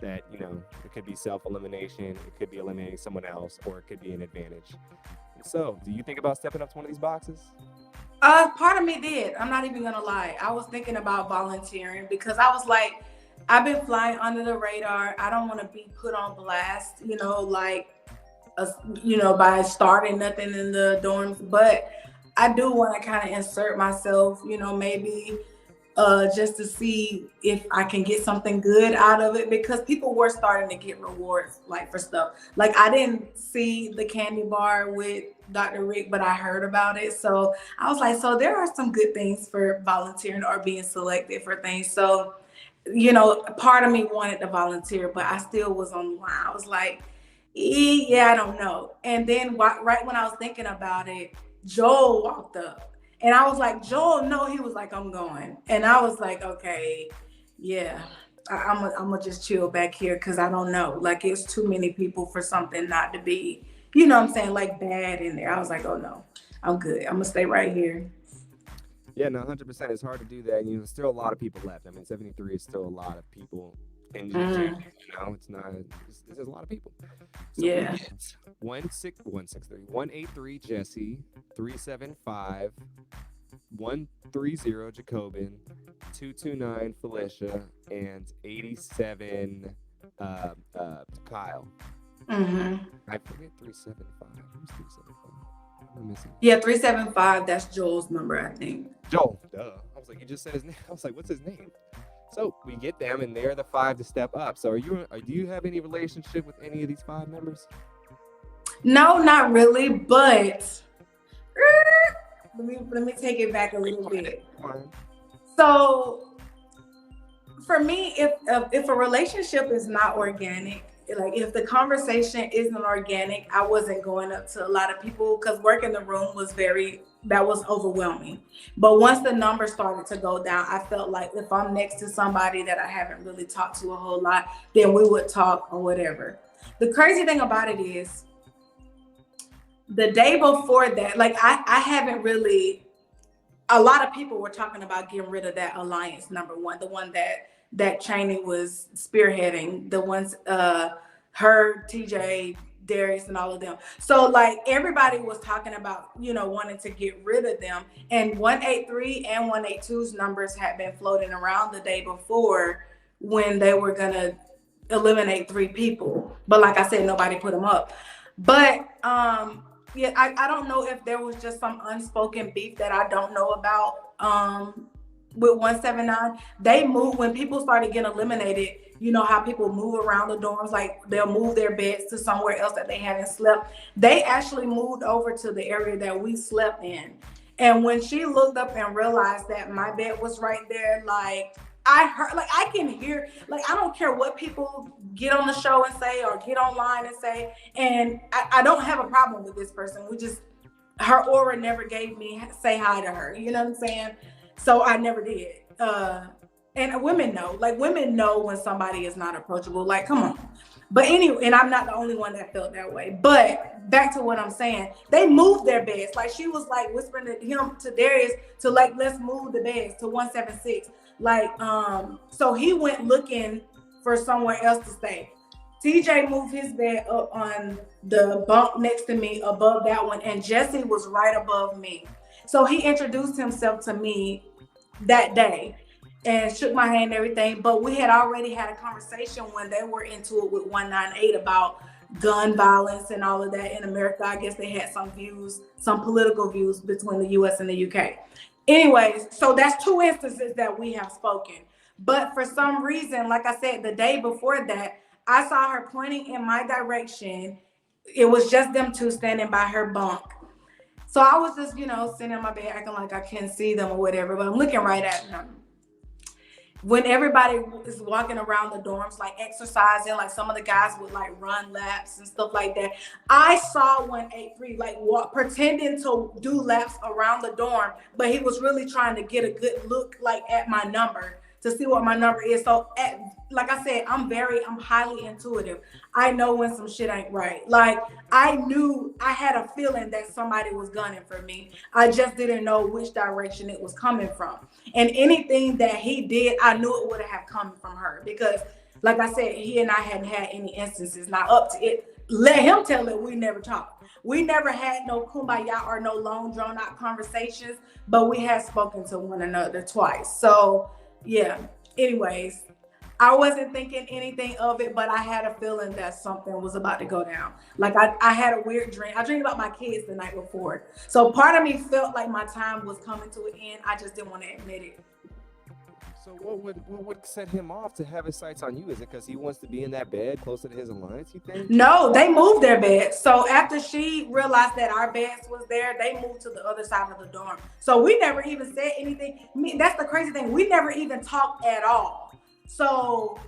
that, it could be self-elimination, it could be eliminating someone else, or it could be an advantage. And so, do you think about stepping up to one of these boxes? Part of me did. I'm not even gonna lie. I was thinking about volunteering because I was like, I've been flying under the radar. I don't want to be put on blast, by starting nothing in the dorms. But I do want to kind of insert myself, maybe just to see if I can get something good out of it because people were starting to get rewards like for stuff. Like I didn't see the candy bar with Dr. Rick, but I heard about it. So I was like, so there are some good things for volunteering or being selected for things. So part of me wanted to volunteer, but I still was on the line. I was like, yeah, I don't know. And then right when I was thinking about it, Joel walked up. And I was like, Joel, no. He was like, I'm going. And I was like, okay, yeah. I'm gonna just chill back here because I don't know. Like, it's too many people for something not to be, what I'm saying, like bad in there. I was like, oh no, I'm good. I'm gonna stay right here. Yeah, no, 100%. It's hard to do that. And, there's still a lot of people left. I mean, 73 is still a lot of people in GG. Mm, It's not, there's a lot of people. So we yeah. get 183 Jesse, 375, 130 Jacobin, 229 Felicia, and 87 Kyle. Hmm. I forget 375. Who's 375? I'm missing. Yeah, 375. That's Joel's number, I think. Joel, duh. I was like, you just said his name. I was like, what's his name? So we get them, and they're the 5 to step up. So do you have any relationship with any of these 5 members? No, not really, but let me take it back a little bit. Fine. So for me, if a relationship is not organic, like if the conversation isn't organic, I wasn't going up to a lot of people because work in the room that was overwhelming. But once the numbers started to go down, I felt like if I'm next to somebody that I haven't really talked to a whole lot, then we would talk or whatever. The crazy thing about it is the day before that, like I haven't really, a lot of people were talking about getting rid of that alliance number one, the one that Cheney was spearheading, the ones her, TJ, Darius, and all of them. So like everybody was talking about, wanting to get rid of them. And 183 and 182's numbers had been floating around the day before when they were gonna eliminate 3 people. But like I said, nobody put them up. But yeah, I don't know if there was just some unspoken beef that I don't know about with 179. They moved when people started getting eliminated. You know how people move around the dorms, like they'll move their beds to somewhere else that they haven't slept. They actually moved over to the area that we slept in. And when she looked up and realized that my bed was right there, like I heard, like I can hear, like I don't care what people get on the show and say or get online and say, and I don't have a problem with this person. Her aura never gave me say hi to her. You know what I'm saying? So I never did. And women know when somebody is not approachable. Like, come on. But anyway, and I'm not the only one that felt that way. But back to what I'm saying, they moved their beds. Like she was like whispering to Darius to like, let's move the beds to 176. Like, so he went looking for somewhere else to stay. TJ moved his bed up on the bunk next to me above that one, and Jesse was right above me. So he introduced himself to me that day and shook my hand and everything. But we had already had a conversation when they were into it with 198 about gun violence and all of that in America. I guess they had some political views between the US and the UK. Anyways, so that's 2 instances that we have spoken. But for some reason, like I said, the day before that, I saw her pointing in my direction. It was just them 2 standing by her bunk. So I was just, sitting in my bed acting like I couldn't see them or whatever, but I'm looking right at them. When everybody is walking around the dorms, like exercising, like some of the guys would like run laps and stuff like that. I saw 183 like pretending to do laps around the dorm, but he was really trying to get a good look like at my number to see what my number is. So like I said, I'm highly intuitive. I know when some shit ain't right. Like I had a feeling that somebody was gunning for me. I just didn't know which direction it was coming from. And anything that he did, I knew it would have come from her because like I said, he and I hadn't had any instances. Now up to it, let him tell it, we never talked. We never had no kumbaya or no long drawn out conversations, but we had spoken to one another twice. So yeah, anyways, I wasn't thinking anything of it, but I had a feeling that something was about to go down. Like I had a weird dream. I dreamed about my kids the night before. So part of me felt like my time was coming to an end. I just didn't want to admit it. So what would set him off to have his sights on you? Is it because he wants to be in that bed closer to his alliance, you think? No, they moved their bed. So after she realized that our beds was there, they moved to the other side of the dorm. So we never even said anything. I mean, that's the crazy thing. We never even talked at all. So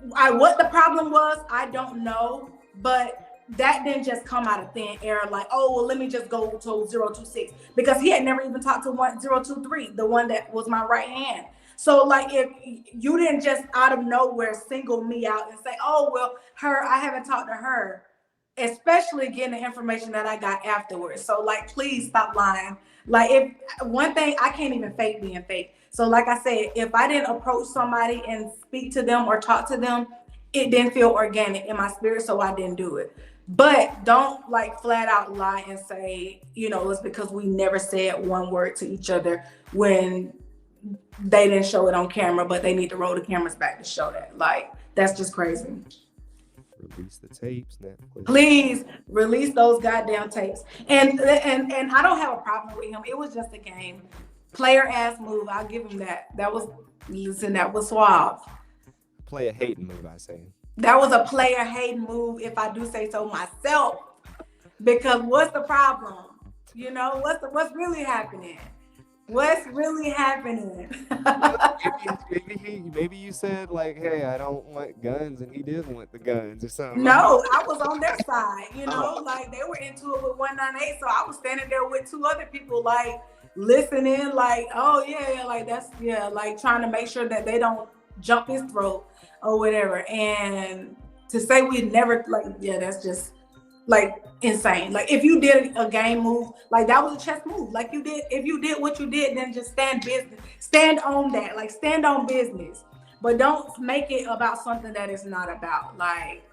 what the problem was, I don't know, but that didn't just come out of thin air like, oh, well, let me just go to 026, because he had never even talked to 1023, the one that was my right hand. So like, if you didn't just out of nowhere single me out and say, oh, well, I haven't talked to her, especially getting the information that I got afterwards. So like, please stop lying. Like, if one thing, I can't even fake being fake. So like I said, if I didn't approach somebody and speak to them or talk to them, it didn't feel organic in my spirit, so I didn't do it. But don't like flat out lie and say, it's because we never said one word to each other when they didn't show it on camera, but they need to roll the cameras back to show that. Like, that's just crazy. Release the tapes, Netflix. Please release those goddamn tapes. And I don't have a problem with him. It was just a game. Player ass move. I'll give him that. That was suave. Player hating move, I say. That was a player hating move, if I do say so myself. Because what's the problem? What's really happening? What's really happening? maybe you said like, hey, I don't want guns, and he did want the guns or something. No, I was on their side, like they were into it with 198. So I was standing there with two other people, like listening, like, oh yeah, like that's, yeah, like trying to make sure that they don't jump his throat or whatever. And to say we never, like, yeah, that's just like insane. Like, if you did a game move, like that was a chess move. Like, if you did what you did, then just stand on that, like stand on business, but don't make it about something that it's not about. Like,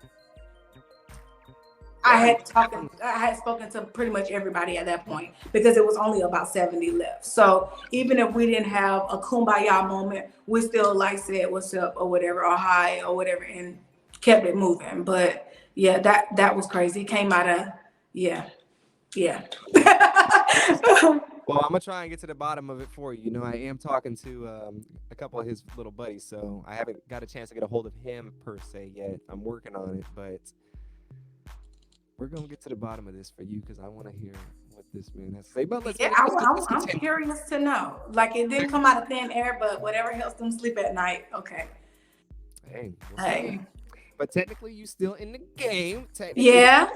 I had spoken to pretty much everybody at that point, because it was only about 70 left. So even if we didn't have a kumbaya moment, we still like said what's up or whatever, or hi or whatever, and kept it moving. But yeah, that was crazy. It came out of, yeah. Well, I'm gonna try and get to the bottom of it for you. I am talking to a couple of his little buddies, so I haven't got a chance to get a hold of him per se yet. I'm working on it, but we're gonna get to the bottom of this for you, because I want to hear what this man has to say. But I'm curious to know. Like, it didn't come out of thin air, but whatever helps them sleep at night. Okay. Hey. But technically, you still in the game. Yeah.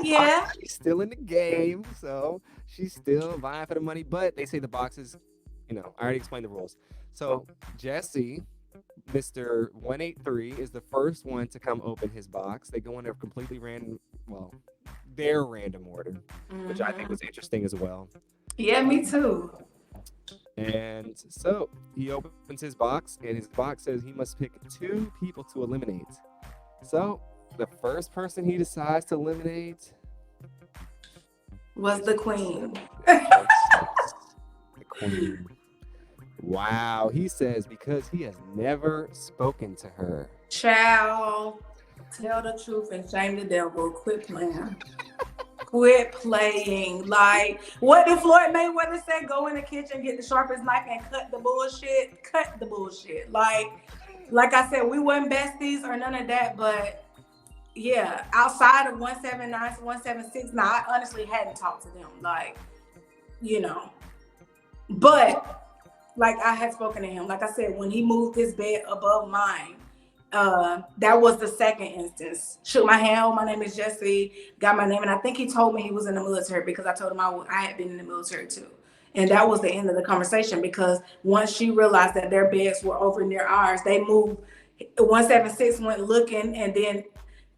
She's still in the game, so she's still vying for the money. But they say the boxes, I already explained the rules. So Jesse, Mr. 183, is the first one to come open his box. They go in a completely random, their random order, which I think was interesting as well. Yeah, me too. And so he opens his box, and his box says he must pick 2 people to eliminate. So the first person he decides to eliminate was the queen. The queen. Wow. He says because he has never spoken to her. Child, tell the truth and shame the devil. Quit playing. Quit playing. Like, what did Floyd Mayweather say? Go in the kitchen, get the sharpest knife, and cut the bullshit. Cut the bullshit. Like I said, we weren't besties or none of that, but yeah, outside of 179, 176, now I honestly hadn't talked to them, but like I had spoken to him. Like I said, when he moved his bed above mine, that was the second instance. Shook my hand. Oh, my name is Jesse. Got my name, and I think he told me he was in the military, because I told him I had been in the military too. And that was the end of the conversation, because once she realized that their beds were over near ours, they moved. 176 went looking, and then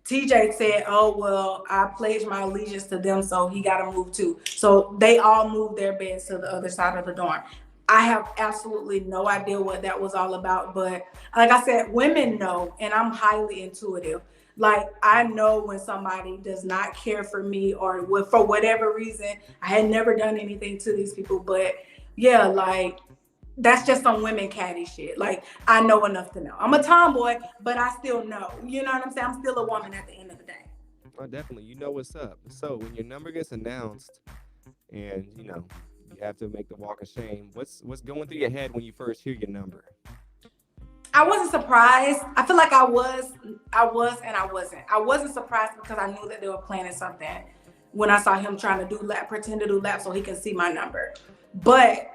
TJ said, oh, well, I pledged my allegiance to them, so he got to move too. So they all moved their beds to the other side of the dorm. I have absolutely no idea what that was all about. But like I said, women know, and I'm highly intuitive. Like, I know when somebody does not care for me, or for whatever reason. I had never done anything to these people, but yeah, like, that's just some women catty shit. Like, I know enough to know. I'm a tomboy, but I still know. You know what I'm saying? I'm still a woman at the end of the day. Oh, definitely. You know what's up. So when your number gets announced, and you have to make the walk of shame, what's going through your head when you first hear your number? I wasn't surprised. I feel like I was and I wasn't. I wasn't surprised because I knew that they were planning something when I saw him trying to pretend to do laps so he can see my number. But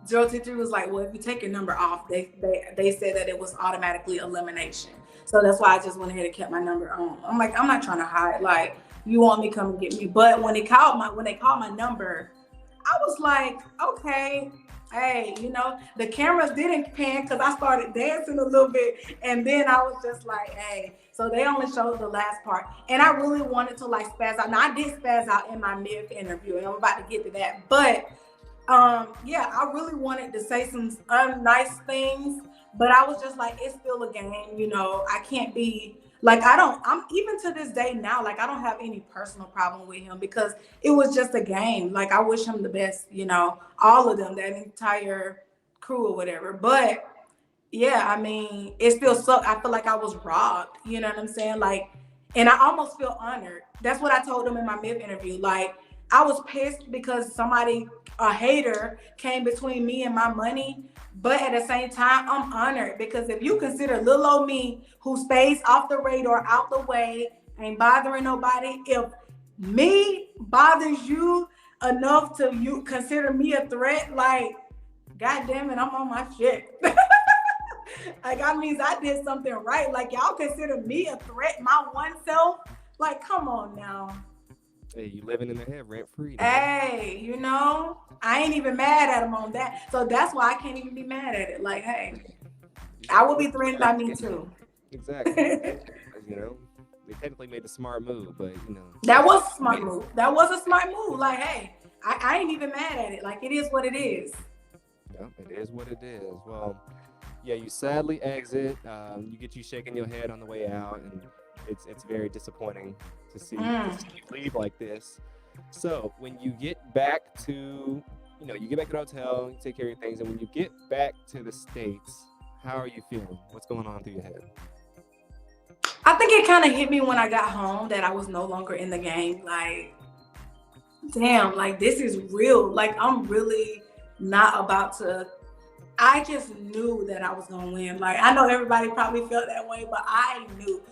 023 was like, well, if you take your number off, they said that it was automatically elimination. So that's why I just went ahead and kept my number on. I'm like, I'm not trying to hide. Like, you want me, come and get me. But when they called my number, I was like, okay, hey, the cameras didn't pan because I started dancing a little bit, and then I was just like, hey. So they only showed the last part, and I really wanted to like spaz out. Now I did spaz out in my mid interview, and I'm about to get to that, but yeah, I really wanted to say some nice things, but I was just like, it's still a game. I can't be like, I'm even to this day now, like, I don't have any personal problem with him because it was just a game. Like, I wish him the best, all of them, that entire crew or whatever. But yeah, I mean, it still sucked. I feel like I was robbed. You know what I'm saying? Like, and I almost feel honored. That's what I told him in my mid interview. Like, I was pissed because a hater, came between me and my money. But at the same time, I'm honored because if you consider little old me who stays off the radar, out the way, ain't bothering nobody, if me bothers you enough to you consider me a threat, like, God damn it, I'm on my shit. Like, that means I did something right. Like, y'all consider me a threat, my one self? Like, come on now. Hey, you living in the head rent free. Hey, I ain't even mad at him on that. So that's why I can't even be mad at it. Like, hey, I will be threatened by me too. Exactly. They technically made a smart move, but that was a smart move. That was a smart move. Like, hey, I ain't even mad at it. Like, it is what it is. Yeah, it is what it is. Well, yeah, you sadly exit. You get you shaking your head on the way out, and it's very disappointing to see you leave like this. So when you get back to, you get back to the hotel, you take care of your things, and when you get back to the States, how are you feeling? What's going on through your head? I think it kind of hit me when I got home that I was no longer in the game. Like, damn, like, this is real. Like, I'm really not about to. I just knew that I was going to win. Like, I know everybody probably felt that way, but I knew.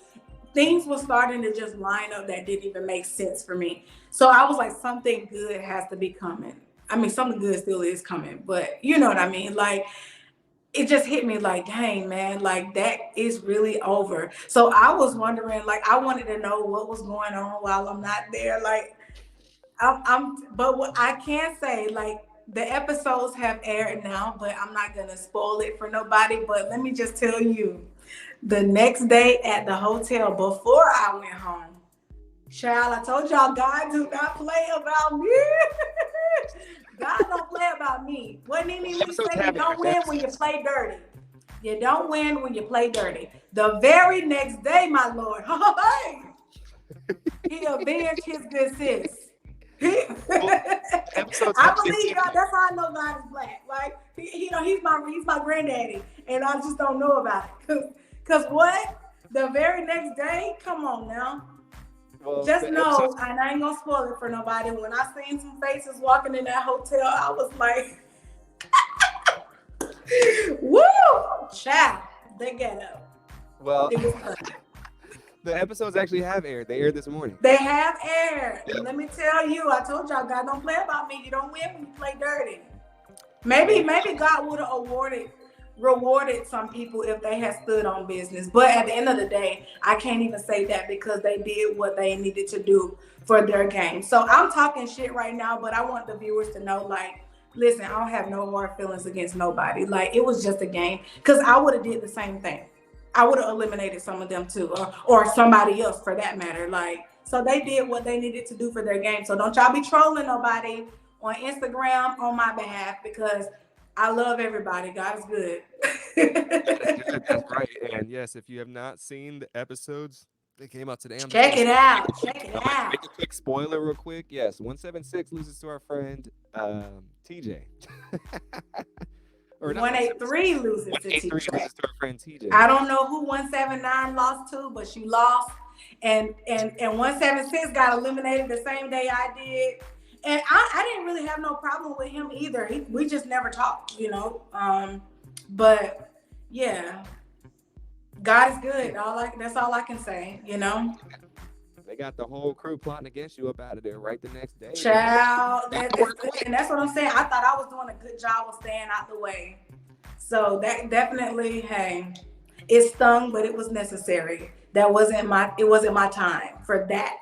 Things were starting to just line up that didn't even make sense for me. So I was like, something good has to be coming. I mean, something good still is coming, but you know what I mean? Like, it just hit me like, dang, man, like, that is really over. So I was wondering, like, I wanted to know what was going on while I'm not there. Like, but what I can say, like, the episodes have aired now, but I'm not going to spoil it for nobody. But let me just tell you, the next day at the hotel before I went home, child, I told y'all, God do not play about me. God don't play about me. What do you mean when you say you don't win when you play dirty? You don't win when you play dirty. The very next day, my Lord, he avenged his good sis. I believe God. That's how I know God is black. Like, he's my granddaddy, and I just don't know about it. Cause what? The very next day, come on now. Well, just know, and I ain't gonna spoil it for nobody. When I seen some faces walking in that hotel, I was like, woo, child, they get up. Well, the episodes actually have aired. They aired this morning. They have aired. And let me tell you, I told y'all, God don't play about me. You don't win when you play dirty. Maybe God would have rewarded some people if they had stood on business. But at the end of the day, I can't even say that because they did what they needed to do for their game. So I'm talking shit right now, but I want the viewers to know, like, listen, I don't have no hard feelings against nobody. Like, it was just a game, because I would have did the same thing. I would have eliminated some of them too, or somebody else for that matter. Like, so they did what they needed to do for their game. So don't y'all be trolling nobody on Instagram on my behalf, because I love everybody. God is good. That's right. And yes, if you have not seen the episodes, they came out today. Check it out. Make a quick spoiler real quick. Yes, 176 loses to our friend TJ. Or 183 loses to TJ. Loses to our friend TJ. I don't know who 179 lost to, but she lost. And 176 got eliminated the same day I did. And I didn't really have no problem with him either. We just never talked, But yeah, God is good. That's all I can say, They got the whole crew plotting against you up out of there right the next day. Child, Got to work quick. and that's what I'm saying. I thought I was doing a good job of staying out the way. So that definitely, hey, it stung, but it was necessary. It wasn't my time for that.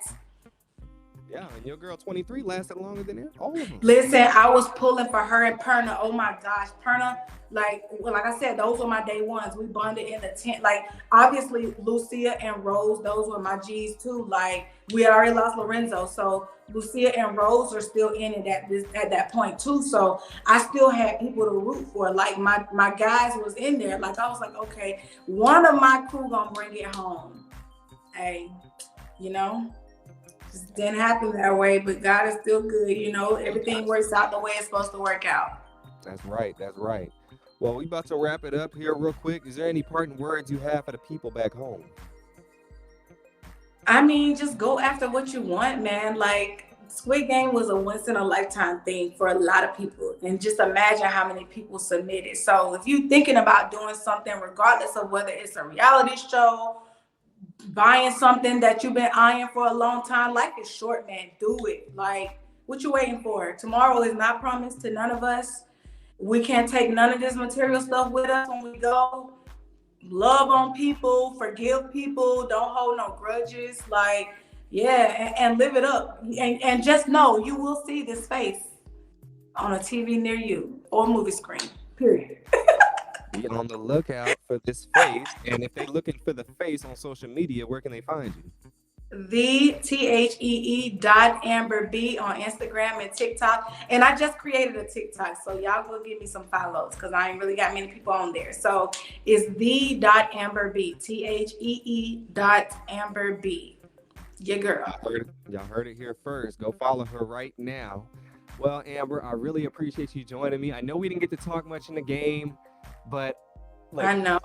Yeah, and your girl 23 lasted longer than all of them. Listen, I was pulling for her and Perna. Oh my gosh, Perna, like I said, those were my day ones. We bonded in the tent. Like, obviously, Lucia and Rose, those were my G's too. Like, we had already lost Lorenzo, so Lucia and Rose are still in it at that point too. So I still had people to root for. Like, my guys was in there. Like, I was like, okay, one of my crew gonna bring it home. Hey, you know. Just didn't happen that way, but God is still good. Everything works out the way it's supposed to work out. That's right. That's right. Well, we about to wrap it up here real quick. Is there any parting words you have for the people back home? I mean, just go after what you want, man. Like, Squid Game was a once in a lifetime thing for a lot of people. And just imagine how many people submitted. So if you're thinking about doing something, regardless of whether it's a reality show, buying something that you've been eyeing for a long time, life is short, man. Do it. Like, what you waiting for? Tomorrow is not promised to none of us. We can't take none of this material stuff with us when we go. Love on people, forgive people, don't hold no grudges. Like, yeah, and live it up. And just know you will see this face on a TV near you or movie screen, period. Be on the lookout for this face. And if they're looking for the face on social media, where can they find you? The THEE.AmberB on Instagram and TikTok. And I just created a TikTok, so y'all go give me some follows because I ain't really got many people on there. So it's the.AmberB, THEE.AmberB. Your girl. Y'all heard it here first. Go follow her right now. Well, Amber, I really appreciate you joining me. I know we didn't get to talk much in the game, but I know.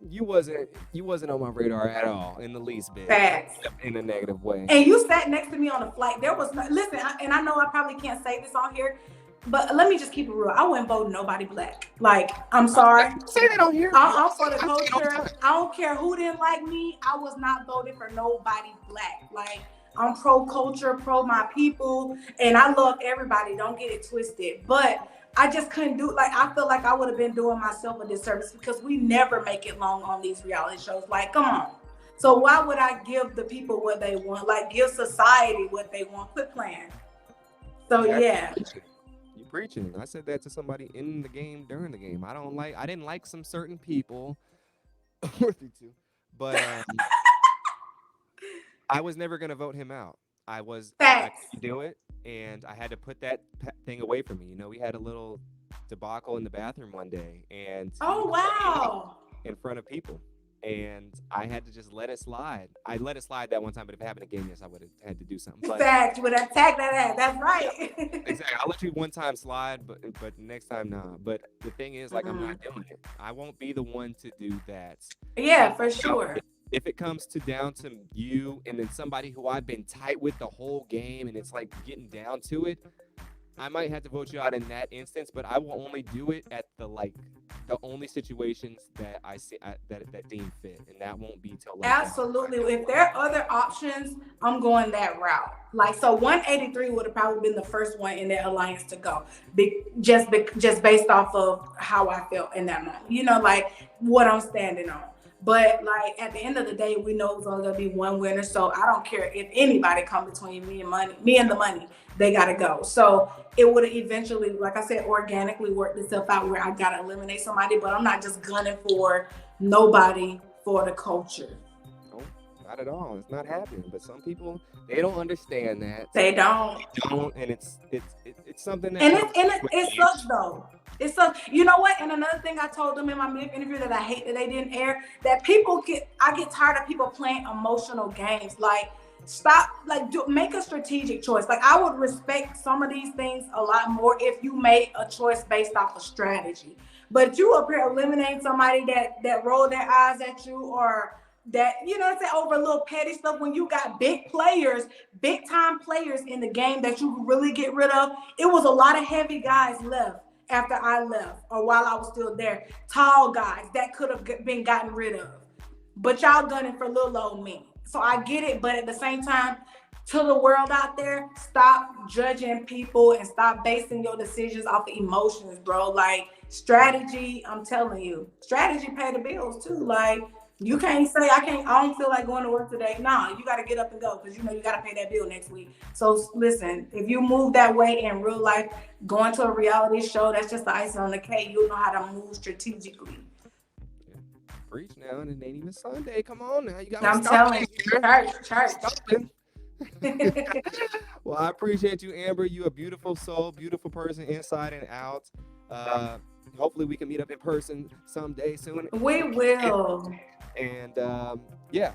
You wasn't on my radar at all in the least bit. Facts. In a negative way. And you sat next to me on the flight. There was listen, and I know I probably can't say this on here, but let me just keep it real. I wouldn't vote nobody black. Like, I'm sorry. Say that on here. I'm for the culture. I don't care who didn't like me. I was not voting for nobody black. Like, I'm pro culture, pro my people, and I love everybody. Don't get it twisted. But I just couldn't do, like, I feel like I would have been doing myself a disservice because we never make it long on these reality shows. Like, come on. So why would I give the people what they want? Like, give society what they want. Quit playing. So yeah. You preaching. I said that to somebody in the game during the game. I didn't like some certain people. But I was never gonna vote him out. I couldn't do it, and I had to put that thing away from me. We had a little debacle in the bathroom one day, and in front of people, and I had to just let it slide. I let it slide that one time, but if it happened again, yes, I would have had to do something. Fact, you would attack that ass. That's right. Exactly. I'll let you one time slide, but next time nah. But the thing is, like, I'm not doing it. I won't be the one to do that. Yeah, for sure. If it comes down to you and then somebody who I've been tight with the whole game and it's like getting down to it, I might have to vote you out in that instance, but I will only do it at the only situations that I see that deem fit, and that won't be till absolutely. If there are other options, I'm going that route. Like, so 183 would have probably been the first one in the alliance to go, just based off of how I felt in that moment. Like what I'm standing on. But like at the end of the day, we know it's only gonna be one winner. So I don't care if anybody come between me and the money, they gotta go. So it would have eventually, like I said, organically worked itself out where I gotta eliminate somebody, but I'm not just gunning for nobody for the culture. No, not at all. It's not happening. But some people, they don't understand that. They don't. And it's something that it sucks though. It's you know what? And another thing I told them in my interview that I hate that they didn't air, that I get tired of people playing emotional games. Like, stop, make a strategic choice. Like, I would respect some of these things a lot more if you made a choice based off of strategy. But you up here eliminating somebody that rolled their eyes at you, or that, over a little petty stuff, when you got big time players in the game that you could really get rid of. It was a lot of heavy guys left after I left, or while I was still there, tall guys that could have been gotten rid of. But y'all gunning for little old me. So I get it, but at the same time, to the world out there, stop judging people and stop basing your decisions off of emotions, bro. Like strategy, I'm telling you, strategy pay the bills too. Like you can't say I don't feel like going to work today. Nah, you got to get up and go because you know you got to pay that bill next week. So listen, if you move that way in real life, going to a reality show, that's just the icing on the cake. You'll know how to move strategically. Preach now, and it ain't even Sunday. Come on now, you got me I'm stumping telling in you, here. church. Stumping. Well, I appreciate you, Amber. You a beautiful soul, beautiful person inside and out. Uh, Hopefully we can meet up in person someday soon. We will. And yeah,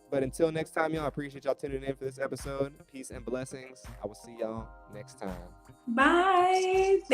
but until next time, y'all, I appreciate y'all tuning in for this episode. Peace and blessings. I will see y'all next time. Bye. Thank